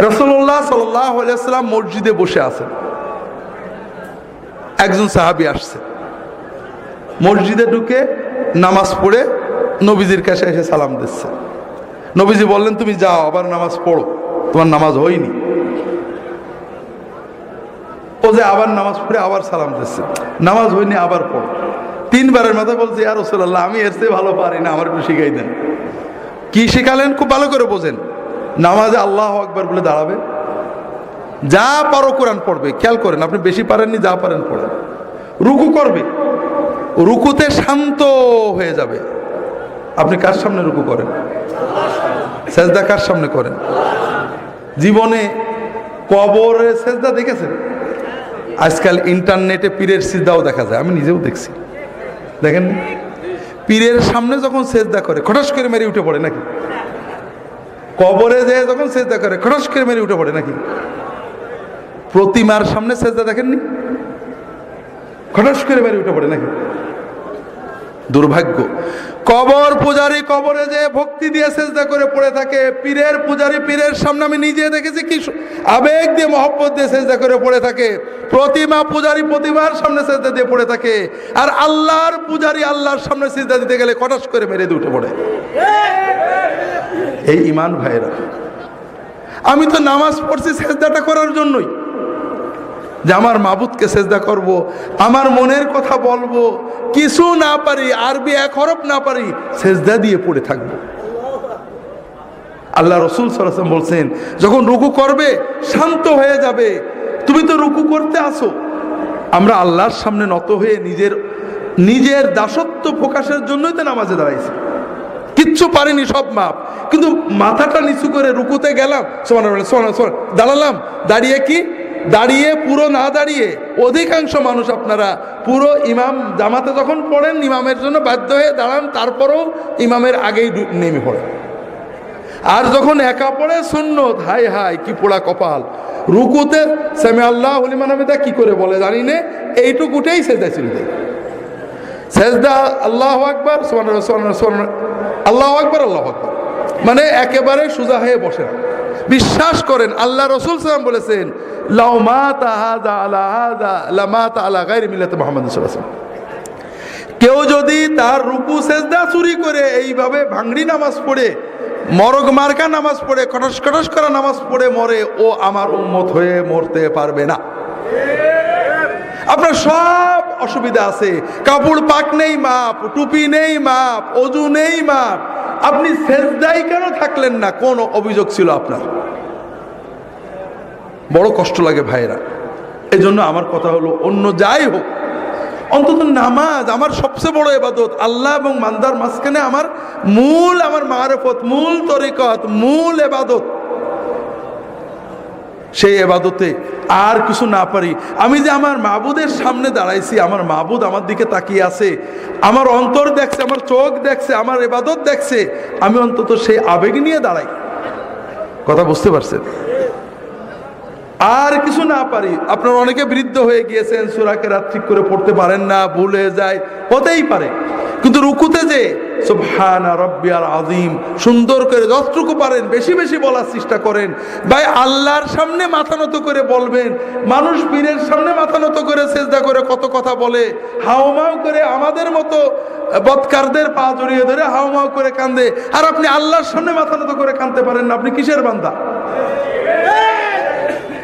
রাসূলুল্লাহ সাল্লাল্লাহু আলাইহি ওয়াসাল্লাম মসজিদে বসে আছেন, একজন সাহাবী আসছে, মসজিদে ঢুকে নামাজ পড়ে নবীজির কাছে এসে সালাম দিচ্ছে। নবীজি বললেন, তুমি যাও আবার নামাজ পড়ো, তোমার নামাজ হয়নি। ও যে আবার নামাজ পড়ে আবার সালাম দিচ্ছে, নামাজ হয়নি আবার পড়ো। তিনবারের মাথায় বলছে, ইয়া রাসূলুল্লাহ, আমি এর চেয়ে ভালো পারি না, আমার একটু শিখাই দেন। কি শিখালেন খুব ভালো করে বোঝেন। নামাজে আল্লাহু আকবার বলে দাঁড়াবে, যা পারো কোরআন পড়বে, খেয়াল করেন, আপনি বেশি পারেননি, যা পারেন পড়েন। রুকু করবে, রুকুতে শান্ত হয়ে যাবে। আপনি কার সামনে রুকু করেন? সেজদা কার সামনে করেন? জীবনে কবরে সেজদা দেখেছেন? আজকাল ইন্টারনেটে পীরের সিজদাও দেখা যায়, আমি নিজেও দেখছি। দেখেন, পীরের সামনে যখন সেজদা করে খটাস করে মেরে উঠে পড়ে নাকি? কবরে যেয়ে যখন সেজদা করে খটাস করে মেরে উঠে পড়ে নাকি? প্রতিমার সামনে সেজদা দেখেননি? খটাস করে মেরে উঠে পড়ে নাকি? দুর্ভাগ্য। কবর পূজারী কবরে যে ভক্তি দিয়ে সেজদা করে পড়ে থাকে, পীরের পূজারী পীরের সামনে আমি নিজে দেখেছি কি আবেগ দিয়ে মহব্বত দিয়ে সেজদা করে পড়ে থাকে। প্রতিমা পূজারী প্রতিমার সামনে সেজদা দিয়ে পড়ে থাকে, আর আল্লাহর পূজারী আল্লাহর সামনে সেজদা দিতে গেলে খটাস করে মেরে দিয়ে উঠে পড়ে। এই ঈমান ভাইরা, আমি তো নামাজ পড়ছি সেজদাটা করার জন্যই, যে আমার মাবুদকে সেজদা করব, আমার মনের কথা বলবো, কিছু না পারি, আরবি এক হরফ না পারি, সেজদা দিয়ে পড়ে থাকবো। আল্লাহ রাসূল সাল্লাল্লাহু আলাইহি ওয়াসাল্লাম বলছেন, যখন রুকু করবে শান্ত হয়ে যাবে। তুমি তো রুকু করতে আসো, আমরা আল্লাহর সামনে নত হয়ে নিজের দাসত্ব প্রকাশের জন্যই তো নামাজে দাঁড়াইছি। কিচ্ছু পারিনি, সব মাপ, কিন্তু মাথাটা নিচু করে রুকুতে গেলাম, সুবহানাল্লাহ, দাঁড়ালাম, দাঁড়িয়ে কি দাঁড়িয়ে পুরো না দাঁড়িয়ে, অধিকাংশ মানুষ আপনারা পুরো ইমাম জামাতে যখন পড়েন ইমামের জন্য বাধ্য হয়ে দাঁড়ান, তারপরেও ইমামের আগেই নেমে পড়েন। আর যখন একা পড়ে সুন্নত, হাই হাই কি পোড়া কপাল, রুকুতে সামি আল্লাহু লিমান হামিদা কি করে বলে জানি না, এইটুকুটেই সেজদা ছিল। সেজদা আল্লাহু আকবার, সুবহানাল্লাহ সুবহানাল্লাহ, আল্লাহু আকবার আল্লাহু আকবার, মানে একেবারে সোজা হয়ে বসে না। বিশ্বাস করেন, আল্লাহ রাসূল সাল্লাল্লাহু আলাইহি ওয়াসাল্লাম বলেছেন, লাউ মাতা হাযা আলা হাযা লামাতা আলা গায়রি মিল্লাতি মুহাম্মাদ সাল্লাল্লাহু আলাইহি ওয়াসাল্লাম। কেউ যদি তার রুকু সেজদা চুরি করে এইভাবে ভাঙড়ি নামাজ পড়ে, মরগ মার্কা নামাজ পড়ে, কটস কটস করা নামাজ পড়ে মরে, ও আমার উম্মত হয়ে মরতে পারবে না। আপনার সব অসুবিধা আছে, কাপড় পাক নেই মাপ, টুপি নেই মাপ, ওযু নেই মাপ, আপনি সেজদায় কেন থাকলেন না? কোন অভিযোগ ছিল আপনার? বড় কষ্ট লাগে ভাইরা। এই জন্য আমার কথা হলো, অন্য যাই হোক, অন্তত নামাজ আমার সবচেয়ে বড় ইবাদত। আল্লাহ এবং বান্দার মাঝখানে আমার মারিফত, মূল তরিকত, মূল ইবাদত। সেই ইবাদতে আর কিছু না পারি, আমি যে আমার মাবুদের সামনে দাঁড়াইছি, আমার মাবুদ আমার দিকে তাকিয়ে আছে, আমার অন্তর দেখছে, আমার চোখ দেখছে, আমার ইবাদত দেখছে, আমি অন্তত সেই আবেগ নিয়ে দাঁড়াই। কথা বুঝতে পারছেন? আর কিছু না পারি। আপনার অনেকে বৃদ্ধ হয়ে গিয়েছেন, সূরা কেরাত ঠিক করে পড়তে পারেন না, ভুলে যায়, হতেই পারে, কিন্তু রুকুতে যে সুবহানা রাব্বিয়াল আযীম সুন্দর করে যতটুকু পারেন বেশি বেশি বলার চেষ্টা করেন। ভাই, আল্লাহর সামনে মাথা নত করে বলবেন। মানুষ পীরের সামনে মাথা নত করে সেজদা করে কত কথা বলে, হাওমাও করে আমাদের মতো বদকারদের পা জড়িয়ে ধরে হাওমাও করে কান্দে, আর আপনি আল্লাহর সামনে মাথা নত করে কাঁদতে পারেন না, আপনি কিসের বান্দা?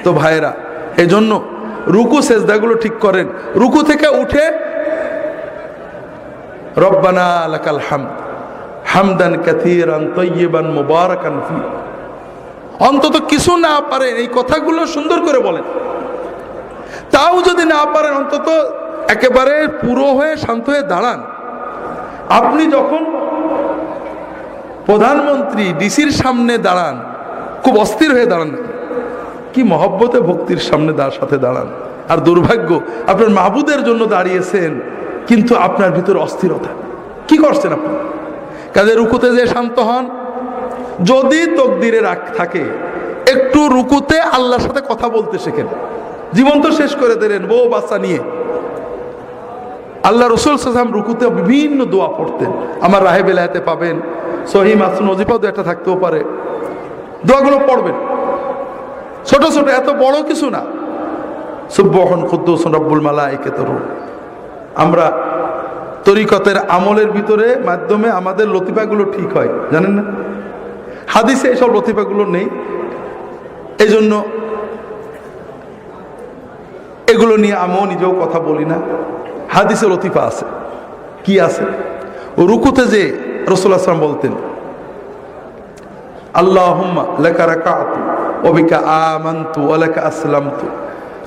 তো ভাইরা, এজন্য রুকু সেজদাগুলো ঠিক করেন। রুকু থেকে উঠে রব্বানা লাকাল হামদ হামদান কাসীরান তাইয়িবান মুবারাকান ফি, অন্তত কিছু না পারেন এই কথাগুলো সুন্দর করে বলেন। তাও যদি না পারেন, অন্তত একেবারে পুরো হয়ে শান্ত হয়ে দাঁড়ান। আপনি যখন প্রধানমন্ত্রী ডিসির সামনে দাঁড়ান, খুব অস্থির হয়ে দাঁড়ান, কি মহব্বতে ভক্তির সামনে সাথে দাঁড়ান। আর দুর্ভাগ্য, আপনার মাবুদের জন্য দাঁড়িয়েছেন, কিন্তু আপনার ভিতরে অস্থিরতা। কি করছেন আপনি? কাজে রুকুতে যে শান্ত হন। যদি তকদিরে রাগ থাকে, একটু রুকুতে আল্লাহর সাথে কথা বলতে শেখেন। জীবন তো শেষ করে দিলেন বউ বাচ্চা নিয়ে। আল্লাহ রাসূল সাল্লাল্লাহু আলাইহি ওয়াসাল্লাম রুকুতে বিভিন্ন দোয়া পড়তেন, আমার রাহে বেলায়েতে পাবেন, সহিহ মাসনুন ওজিফাও একটা থাকতেও পারে, দোয়াগুলো পড়বেন। ছোট ছোট, এত বড় কিছু না। সুবহান কুদ্দুসুন রব্বুল মালাইকাতুর রূহ। আমরা তরিকতের আমলের ভিতরে মাধ্যমে আমাদের লতিফাগুলো ঠিক হয়, জানেন না? হাদিসে এইসব লতিফাগুলো নেই, এই জন্য এগুলো নিয়ে আমিও নিজেও কথা বলি না। হাদিসে লতিফা আছে। কি আছে? রুকুতে যে রাসূলুল্লাহ সাল্লাল্লাহু আলাইহি ওয়াসাল্লাম বলতেন, আল্লাহুম্মা লাকা রাকাতু ওয়া বিকা আমানতু ওয়া লাকা আসলামতু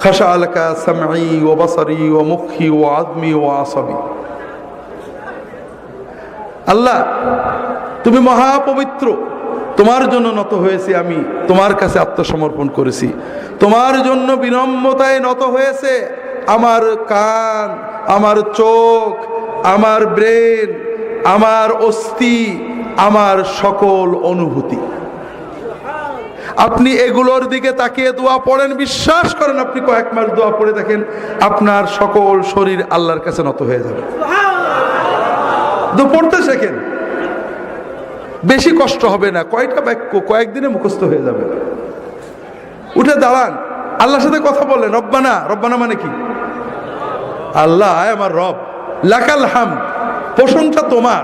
খাশা লাকা সামঈ ওয়া বাসারি ওয়া মুখি ওয়া আযমি ওয়া আসাবি। আল্লাহ, তুমি মহাপবিত্র, তোমার জন্য নত হয়েছি, আমি তোমার কাছে আত্মসমর্পণ করেছি, তোমার জন্য বিনম্রতায় নত হয়েছে আমার কান, আমার চোখ, আমার ব্রেন, আমার অস্থি, আমার সকল অনুভূতি। আপনি এগুলোর দিকে তাকিয়ে দোয়া পড়েন, বিশ্বাস করেন আপনি কয়েক মাস দোয়া পড়ে দেখেন আপনার সকল শরীর আল্লাহর কাছে নত হয়ে যাবে। তো পড়তে শেখেন, বেশি কষ্ট হবে না, কয়েকটা বাক্য কয়েকদিনে মুখস্থ হয়ে যাবে। উঠে দাঁড়ান, আল্লাহর সাথে কথা বলেন, রব্বানা। রব্বানা মানে কি? আল্লাহ আমার রব, লাকাল হামদ, প্রশংসা তোমার।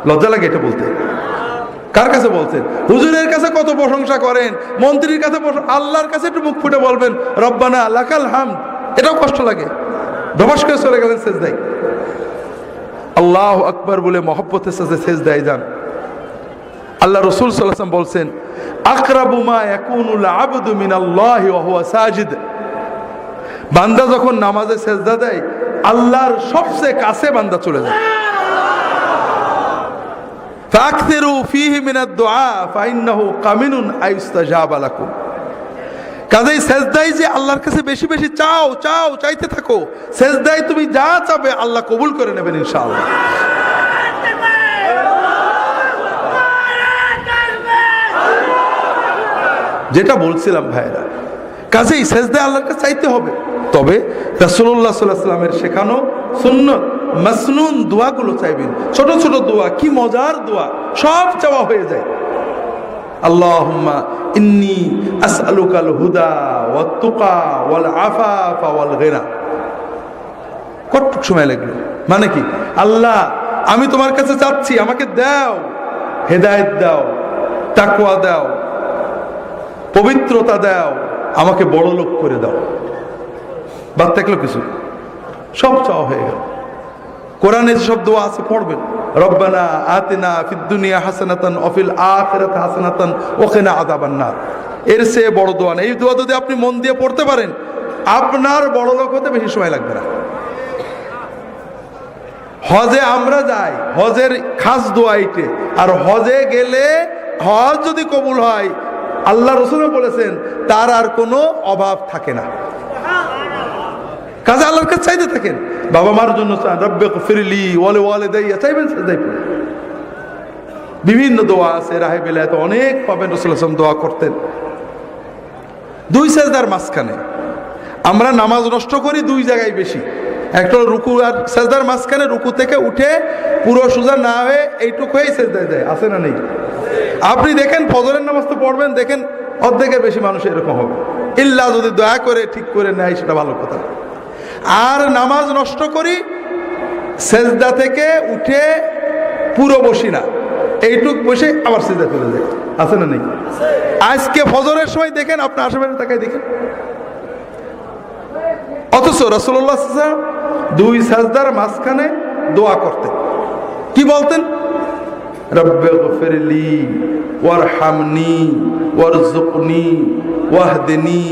লজ্জা লাগে এটা বলতে। কার কাছে বলছেন? হুজুরের কাছে কত প্রশংসা করেন, মন্ত্রীর কাছে, আল্লাহর কাছে একটু মুখ ফুটে বলবেন রব্বানা লাকাল হামদ, এটাও কষ্ট লাগে। ধবাস করে চলে গেলেন সেজদায়। আল্লাহু আকবার বলে মহব্বতের সাথে সেজদায় যান। আল্লাহ রাসূল সাল্লাল্লাহু আলাইহি ওয়াসাল্লাম বলছেন, আকরাবু মা ইয়াকুনুল আবদু মিনাল্লাহি ওয়া হুয়া সাজিদ। বান্দা যখন নামাজে সেজদা দেয়, আল্লাহর সবচেয়ে কাছে বান্দা চলে যায়। ফাকসিরু ফীহি মিনাদ দুআ ফাইন্নাহু কামিনুন আইস্তাজাবা লাকুম। কাজেই সেজদায় যে আল্লাহর কাছে বেশি বেশি চাও, চাও, চাইতে থাকো। সেজদায় তুমি যা চাবে আল্লাহ কবুল করে নেবেন ইনশাআল্লাহ। যেটা বলছিলাম ভাইরা, কাজেই সেজদায় আল্লাহর কাছে চাইতে হবে। তবে রাসূলুল্লাহ সাল্লাল্লাহু আলাইহি ওয়াসাল্লামের শেখানো সুন্নত মাসনুন দোয়াগুলো চাইবেন। ছোট ছোট দোয়া, কি মজার দোয়া, সব চাওয়া হয়ে যায়। আল্লাহুম্মা ইন্নী আসআলুকাল হুদা ওয়াত তুকা ওয়াল আফাফা ওয়াল গিনা। কতটুক সময় লাগলো? মানে কি? আল্লাহ, আমি তোমার কাছে চাচ্ছি, আমাকে দাও, হেদায়েত দাও, তাকওয়া দাও, পবিত্রতা দাও, আমাকে বড় লোক করে দাও। বাদ থাকলো কিছু? সব চাওয়া হয়ে গেল। কোরআনে যেসব দোয়া আছে পড়বেন, রব্বানা আতিনা ফিদ দুনিয়া হাসানাতান ওয়া ফিল আখিরাতি হাসানাতান ওয়া কিনা আযাবান নার। এর চেয়ে বড় দোয়া নেই। এই দোয়া যদি আপনি মন দিয়ে পড়তে পারেন, আপনার বড় লোক হতে বেশি সময় লাগবে না। হজে আমরা যাই, হজের খাস দোয়া এইটে। আর হজে গেলে হজ যদি কবুল হয়, আল্লাহ রাসূল বলেছেন তার আর কোনো অভাব থাকে না। কাজে আল্লাহর কাছে চাইতে থাকেন। বাবা মার জন্য চান, রব্বিগফিরলি ওয়া লিওয়ালিদাইয়া, চাইবেন সেজদায় পড়ে। বিভিন্ন দোয়া আছে, রাহে বেলায়েত অনেক পাবেন। রাসূল সাল্লাল্লাহু আলাইহি ওয়াসাল্লাম দোয়া করতেন দুই সেজদার মাঝখানে। আমরা নামাজ নষ্ট করি দুই জায়গায় বেশি। একটা রুকু আর সেজদার মাঝখানে, রুকু থেকে উঠে পুরো সোজা না হয়ে এইটুকু হয়েই সেজদায় যায়, আছে না নেই? আপনি দেখেন ফজরের নামাজ তো পড়বেন, দেখেন অর্ধেকের বেশি মানুষ এরকম হবে। ইল্লা যদি দয়া করে ঠিক করে নেয় সেটা ভালো কথা। আর নামাজ নষ্ট করি, সেজদা থেকে উঠে পুরো বসি না, এইটুক বসে আবার সেজদা চলে যায়, আছে না নেই? আজকে ফজরের সময় দেখেন, আপনার আশেপাশে তাকায় দেখেন। অথচ রাসূলুল্লাহ সাল্লাল্লাহু আলাইহি ওয়াসাল্লাম দুই সাজদার মাঝখানে দোয়া করতেন। কি বলতেন? রব্বিগফিরলি ওয়ারহামনি ওয়ারযুকনি ওয়াহদিনি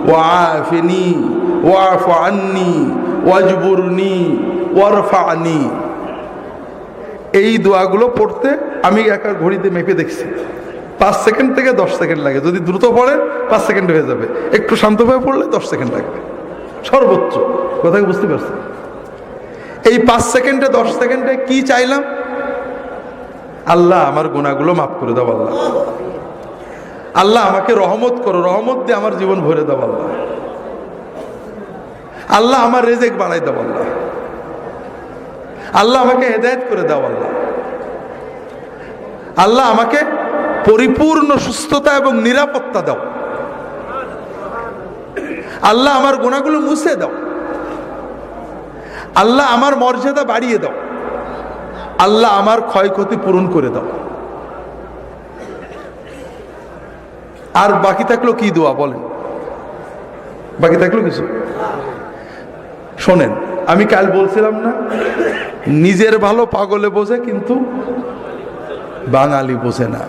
ওয়াআফিনি ওয়া'ফু আন্নি ওয়াজবুরনি ওয়ারফা'নি। এই দোয়াগুলো পড়তে আমি একা ঘড়িতে মেপে দেখছি, 5 সেকেন্ড থেকে 10 সেকেন্ড লাগে। যদি দ্রুত পড়েন 5 সেকেন্ড হয়ে যাবে, একটু শান্তভাবে পড়লে 10 সেকেন্ড লাগবে সর্বোচ্চ। কথা বুঝতে পারছেন? এই 5 সেকেন্ডে 10 সেকেন্ডে কি চাইলাম? আল্লাহ আমার গুনাহগুলো মাফ করে দাও। আল্লাহ, আল্লাহ আমাকে রহমত করো, রহমত দিয়ে আমার জীবন ভরে দাও। আল্লাহ, আল্লাহ আমার রিজিক বাড়াই দাও। আল্লাহ, আল্লাহ আমাকে হেদায়েত করে দাও। আল্লাহ, আল্লাহ আমাকে পরিপূর্ণ সুস্থতা এবং নিরাপত্তা দাও। আল্লাহ আমার গুনাহগুলো মুছে দাও, আল্লাহ আমার মর্যাদা বাড়িয়ে দাও, আল্লাহ আমার ক্ষয়ক্ষতি পূরণ করে দাও। আর বাকি থাকলো কি দোয়া বলেন? বাকি থাকলো কিছু? শোনেন, আমি কাল বলছিলাম না, নিজের ভালো পাগলে বোঝে কিন্তু বাঙালি বোঝে না।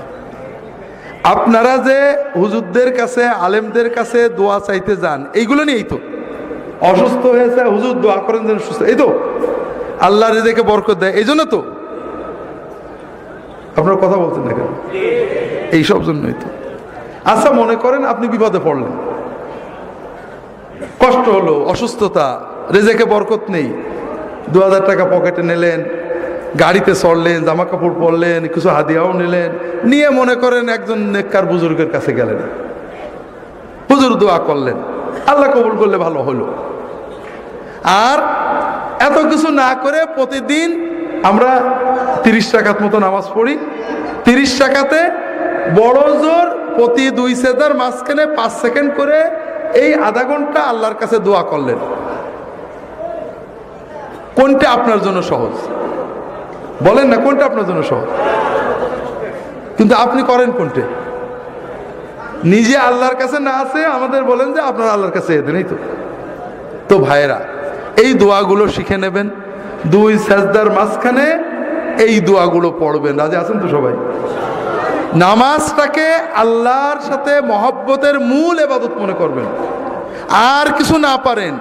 আপনারা যে হুজুরদের কাছে, আলেমদের কাছে দোয়া চাইতে যান, এইগুলো নিয়েই তো। অসুস্থ হয়েছে, হুজুর দোয়া করেন যেন সুস্থ, এই তো আল্লাহ রিজেকে বরকত দেয়, এই জন্য তো। আপনারা কথা বলছেন না কেন? এইসব জন্যই তো। আচ্ছা, মনে করেন আপনি বিপদে পড়লেন, কষ্ট হলো, অসুস্থতা, রেজেকে বরকত নেই, 2000 টাকা পকেটে নিলেন, গাড়িতে চড়লেন, জামা কাপড় পরলেন, কিছু হাদিয়াও নিলেন, নিয়ে মনে করেন একজন নেককার বুজুর্গের কাছে গেলেন, হুজুর দোয়া করলেন, আল্লাহ কবুল করলে ভালো হলো। আর এত কিছু না করে প্রতিদিন আমরা 30 রাকাত মতো নামাজ পড়ি, 30 রাকাতে বড় জোর প্রতি 2 সেজদার মাঝখানে 5 সেকেন্ড করে এই আধা ঘন্টা আল্লাহর কাছে দোয়া করলেন। কোনটা আপনার জন্য সহজ? বলেন না, কোনটা আপনার জন্য সহজ? কিন্তু আপনি করেন কোনটা? নিজে আল্লাহর কাছে না আছে আমাদের বলেন যে আপনার আল্লাহর কাছে এদেন, এই তো। তো ভাইয়েরা, এই দোয়াগুলো শিখে নেবেন, 2 সেজদার মাঝখানে এই দোয়াগুলো পড়বেন। রাজি আছেন তো সবাই? নামাজটাকে আল্লাহর সাথে মহব্বতের মূল ইবাদত মনে করবেন। আর কিছু না পারেন,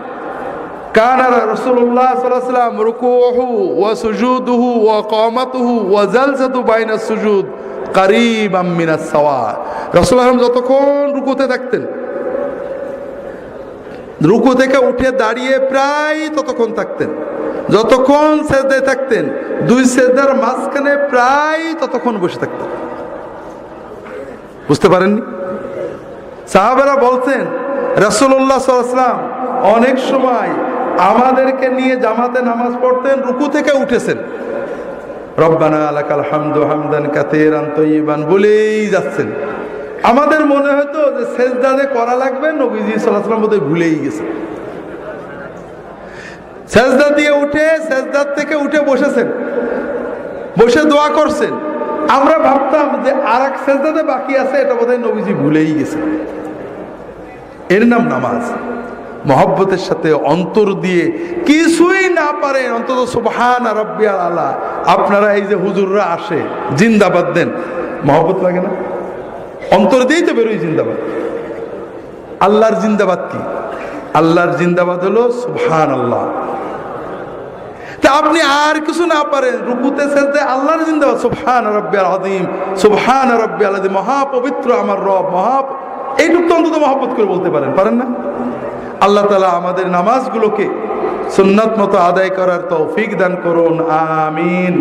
কানা রাসূলুল্লাহ সাল্লাল্লাহু আলাইহি ওয়াসাল্লাম রুকুউহু ওয়া সুজুদুহু ওয়া কিয়ামাতুহু ওয়া জালসাতু বাইনা সুজুদ কারীবাম মিনাস সাওয়া। রাসূলুল্লাহ যতক্ষণ রুকুতে থাকতেন, রুকু থেকে উঠে দাঁড়িয়ে প্রায় ততক্ষণ থাকতেন, যতক্ষণ সেজদায় থাকতেন 2 সেজদার মাঝখানে প্রায় ততক্ষণ বসে থাকতেন। বুঝতে পারেননি? সাহাবারা বলছেন রাসূলুল্লাহ সাল্লাল্লাহু আলাইহি ওয়াসাল্লাম অনেক সময় আমাদেরকে নিয়ে জামাতে নামাজ পড়তেন, রুকু থেকে উঠেছেন, রব্বানা লাকাল হামদু হামদান কাসীরান তাইয়িবান বলেই যাচ্ছেন। আমাদের মনে হতো যে সেজদাতে করা লাগবে, নবীজি সাল্লাল্লাহু আলাইহি ওয়াসাল্লাম বোধহয় ভুলেই গেছে। সেজদা দিয়ে উঠে, সেজদার থেকে উঠে বসেছেন, বসে দোয়া করছেন, আমরা ভাবতাম যে আরেক সেজদাতে বাকি আছে, এটা বোধহয় নবীজি ভুলেই গেছে। এর নাম নামাজ। মহব্বতের সাথে অন্তর দিয়ে, কিছুই না পারেন অন্তত সুবহান রাব্বিয়াল আলা। আপনারা এই যে হুজুররা আসে জিন্দাবাদ দেন, মহব্বত লাগে না? অন্তর দিয়েই তো বেরোই জিন্দাবাদ। আল্লাহর জিন্দাবাদ কি? আল্লাহর জিন্দাবাদ হলো সুবহানাল্লাহ। তা আপনি আর কিছু না পারেন, রুকুতে সেজদায় আল্লাহর জিন্দাবাদ, সুবহান রাব্বিয়াল আযীম, সুবহান রাব্বিয়াল আযীম, মহাপবিত্র আমার রব, এইটুকু তো অন্তত মহব্বত করে বলতে পারেন না? আল্লাহ তাআলা আমাদের নামাজগুলোকে সুন্নাত মতো আদায় করার তৌফিক দান করুন, আমিন।